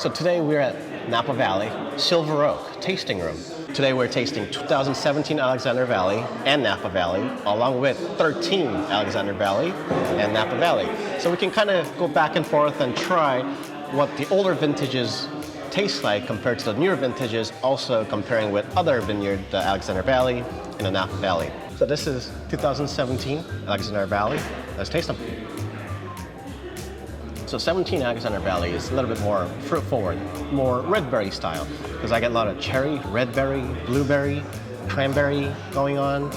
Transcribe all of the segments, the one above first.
So today we're at Napa Valley, Silver Oak tasting room. Today we're tasting 2017 Alexander Valley and Napa Valley, along with 13 Alexander Valley and Napa Valley. So we can kind of go back and forth and try what the older vintages taste like compared to the newer vintages, also comparing with other vineyard, the Alexander Valley and the Napa Valley. So this is 2017 Alexander Valley. Let's taste them. So 17 Alexander Valley is a little bit more fruit forward, more red berry style, because I get a lot of cherry, red berry, blueberry, cranberry going on.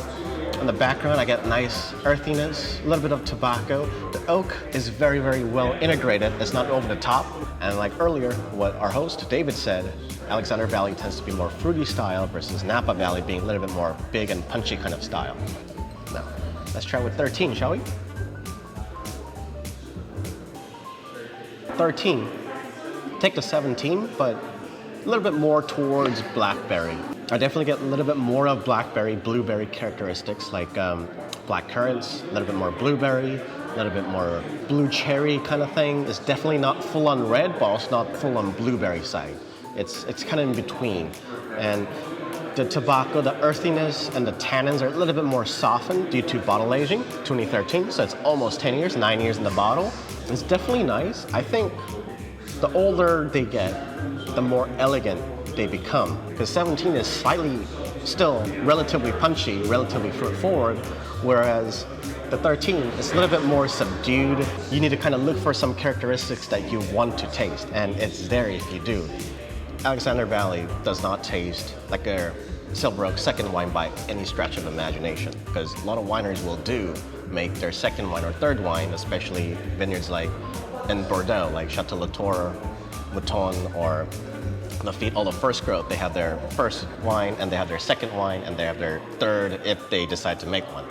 In the background, I get nice earthiness, a little bit of tobacco. The oak is very, very well integrated. It's not over the top. And like earlier, what our host David said, Alexander Valley tends to be more fruity style versus Napa Valley being a little bit more big and punchy kind of style. Now, let's try with 13, shall we? 13. Take the 17, but a little bit more towards blackberry. I definitely get a little bit more of blackberry, blueberry characteristics like black currants, a little bit more blueberry, a little bit more blue cherry kind of thing. It's definitely not full on red, but also not full on blueberry side. It's kind of in between. And the tobacco, the earthiness, and the tannins are a little bit more softened due to bottle aging, 2013, so it's almost 10 years, 9 years in the bottle. It's definitely nice. I think the older they get, the more elegant they become. Because 17 is slightly, still relatively punchy, relatively fruit forward, whereas the 13 is a little bit more subdued. You need to kind of look for some characteristics that you want to taste, and it's there if you do. Alexander Valley does not taste like a Silver Oak second wine by any stretch of imagination, because a lot of wineries will make their second wine or third wine, especially vineyards like in Bordeaux, like Chateau Latour, Mouton, or Lafite, all the first growth. They have their first wine, and they have their second wine, and they have their third if they decide to make one.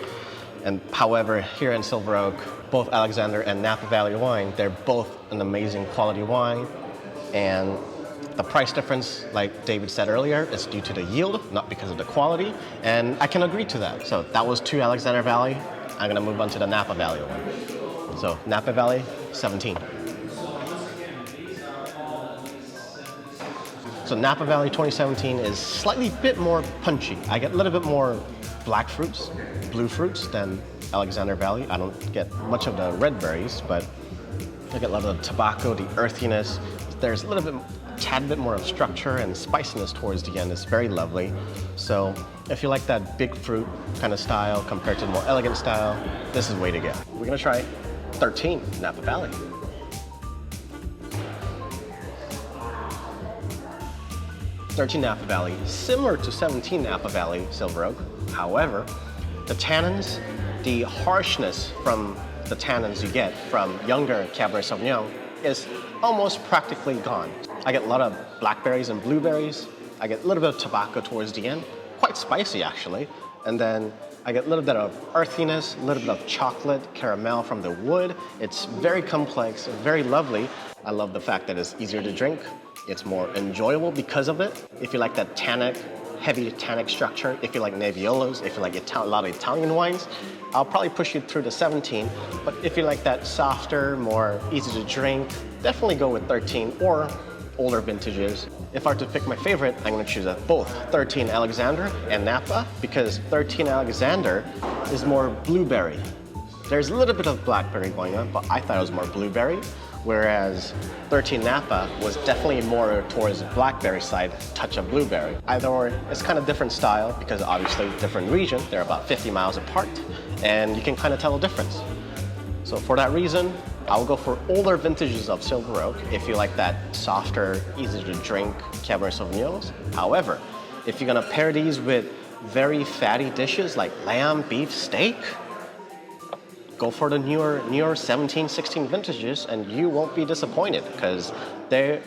And however, here in Silver Oak, both Alexander and Napa Valley wine, they're both an amazing quality wine, and the price difference, like David said earlier, is due to the yield, not because of the quality, and I can agree to that. So that was 2 Alexander Valley. I'm gonna move on to the Napa Valley one. So Napa Valley, 17. So Napa Valley 2017 is slightly bit more punchy. I get a little bit more black fruits, blue fruits than Alexander Valley. I don't get much of the red berries, but I get a lot of the tobacco, the earthiness. There's a little bit, tad bit more of structure and spiciness towards the end. It's very lovely. So if you like that big fruit kind of style compared to the more elegant style, this is the way to go. We're gonna try 13 Napa Valley. Napa Valley, similar to 17 Napa Valley Silver Oak. However, the tannins, the harshness from the tannins you get from younger Cabernet Sauvignon is almost practically gone. I get a lot of blackberries and blueberries. I get a little bit of tobacco towards the end, quite spicy actually. And then I get a little bit of earthiness, a little bit of chocolate, caramel from the wood. It's very complex, very lovely. I love the fact that it's easier to drink. It's more enjoyable because of it. If you like that tannic, heavy tannic structure, if you like Nebbiolos, if you like a lot of Italian wines, I'll probably push you through the 17. But if you like that softer, more easy to drink, definitely go with 13 or older vintages. If I were to pick my favorite, I'm gonna choose both 13 Alexander and Napa, because 13 Alexander is more blueberry. There's a little bit of blackberry going on, but I thought it was more blueberry, whereas 13 Napa was definitely more towards the blackberry side, touch of blueberry. Either or, it's kind of different style, because obviously different region, they're about 50 miles apart, and you can kind of tell the difference. So for that reason, I will go for older vintages of Silver Oak if you like that softer, easy to drink Cabernet Sauvignons. However, if you're gonna pair these with very fatty dishes like lamb, beef, steak, go for the newer 17, 16 vintages and you won't be disappointed, because they're,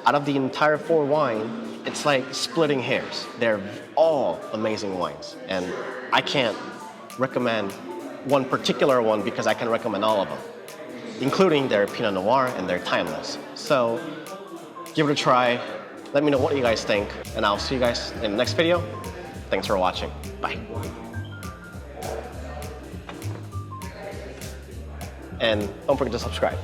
out of the entire 4 wine, it's like splitting hairs. They're all amazing wines, and I can't recommend one particular one because I can recommend all of them, including their Pinot Noir and their Timeless. So give it a try. Let me know what you guys think, and I'll see you guys in the next video. Thanks for watching. Bye. And don't forget to subscribe.